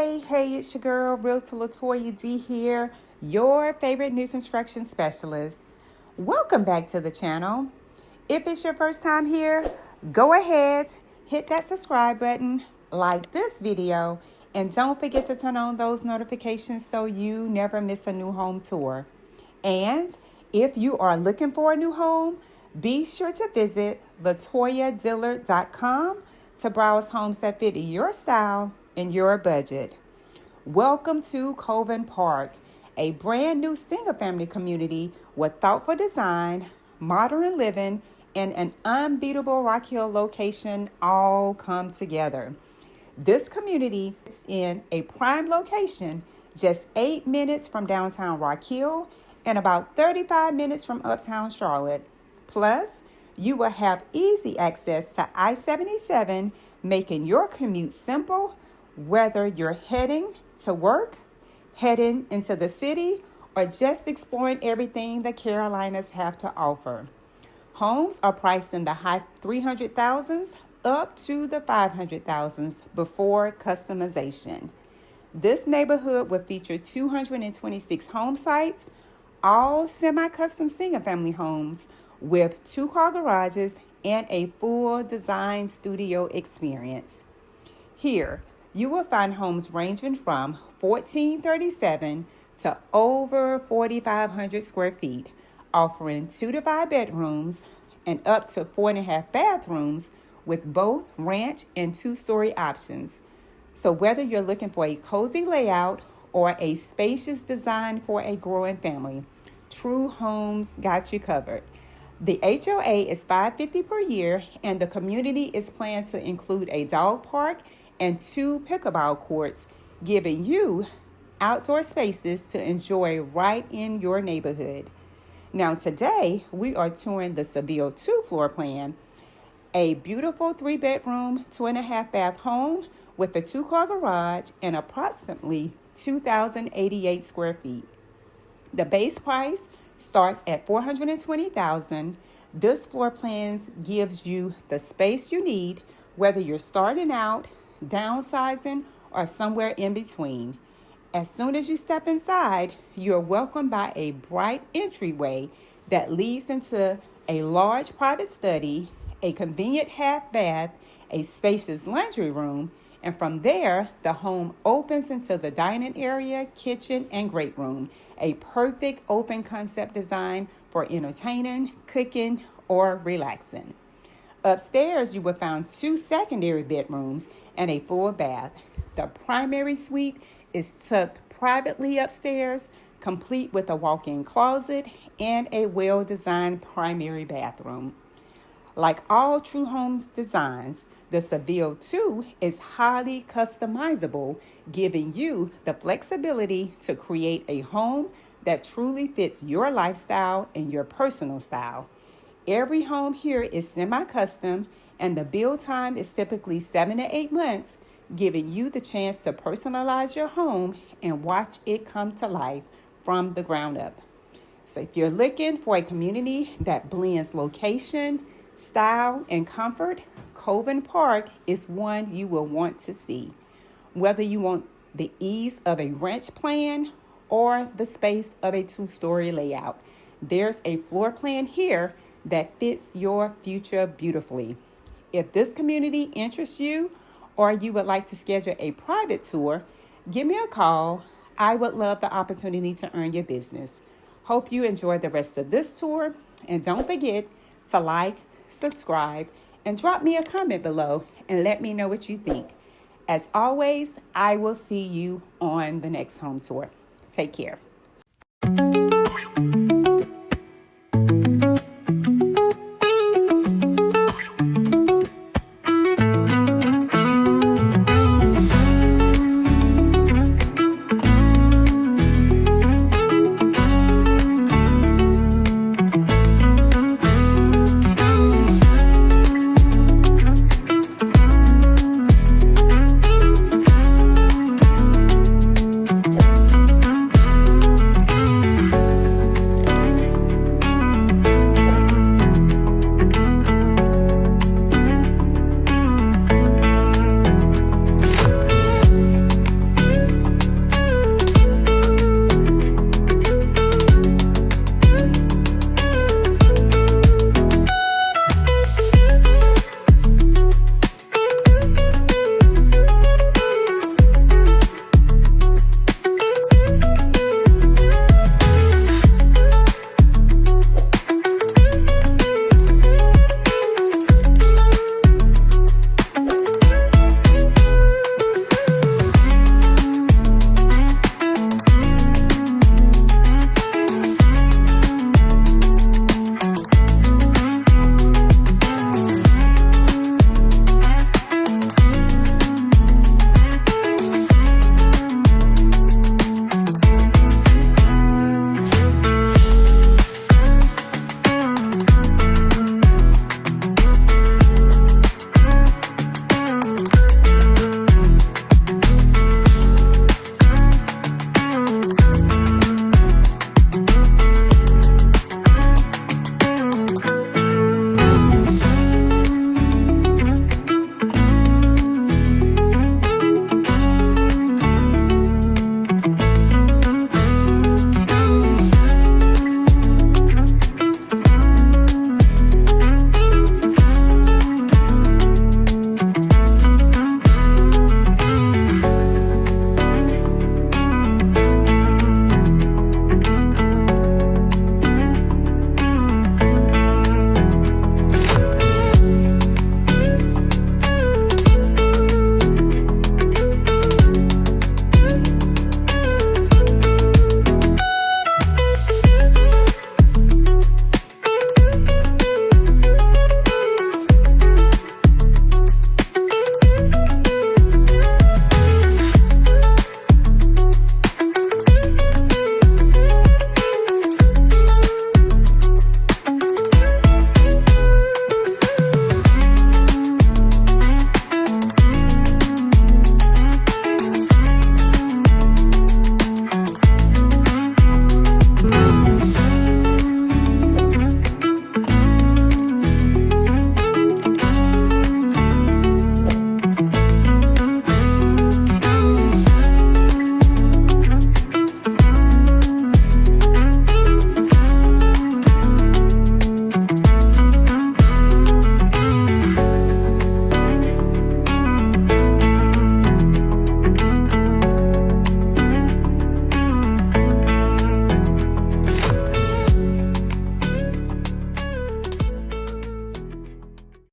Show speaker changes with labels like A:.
A: Hey, it's your girl, Realtor Latoya D here, your favorite new construction specialist. Welcome back to the channel. If it's your first time here, go ahead, hit that subscribe button, like this video, and don't forget to turn on those notifications so you never miss a new home tour. And if you are looking for a new home, be sure to visit LatoyaDillard.com to browse homes that fit your style and your budget. Welcome to Colvin Park, a brand new single-family community with thoughtful design, modern living, and an unbeatable Rock Hill location all come together. This community is in a prime location, just 8 minutes from downtown Rock Hill and about 35 minutes from Uptown Charlotte. Plus, you will have easy access to I-77, making your commute simple, whether you're heading to work, heading into the city, or just exploring everything the Carolinas have to offer. Homes are priced in the high 300,000s up to the 500,000s before customization. This neighborhood will feature 226 home sites, all semi-custom single-family homes with 2-car garages and a full design studio experience. Here, you will find homes ranging from 1,437 to over 4,500 square feet, offering 2 to 5 bedrooms and up to 4.5 bathrooms with both ranch and 2-story options. So whether you're looking for a cozy layout or a spacious design for a growing family, True Homes got you covered. The HOA is $550 per year, and the community is planned to include a dog park and 2 pickleball courts, giving you outdoor spaces to enjoy right in your neighborhood. Now today, we are touring the Seville 2 floor plan, a beautiful 3-bedroom, 2.5-bath home with a 2-car garage and approximately 2,088 square feet. The base price starts at $420,000. This floor plan gives you the space you need, whether you're starting out, downsizing, or somewhere in between. As soon as you step inside, you're welcomed by a bright entryway that leads into a large private study, a convenient half bath, a spacious laundry room, and from there, the home opens into the dining area, kitchen, and great room, a perfect open concept design for entertaining, cooking, or relaxing. Upstairs, you will find 2 secondary bedrooms and a full bath. The primary suite is tucked privately upstairs, complete with a walk-in closet and a well-designed primary bathroom. Like all True Homes designs, the Seville 2 is highly customizable, giving you the flexibility to create a home that truly fits your lifestyle and your personal style. Every home here is semi-custom, and the build time is typically 7 to 8 months, giving you the chance to personalize your home and watch it come to life from the ground up. So if you're looking for a community that blends location, style, and comfort, Colvin Park is one you will want to see. Whether you want the ease of a ranch plan or the space of a 2-story layout, there's a floor plan here that fits your future beautifully. If this community interests you or you would like to schedule a private tour, give me a call. I would love the opportunity to earn your business. Hope you enjoy the rest of this tour, and don't forget to like, subscribe, and drop me a comment below and let me know what you think. As always, I will see you on the next home tour. Take care.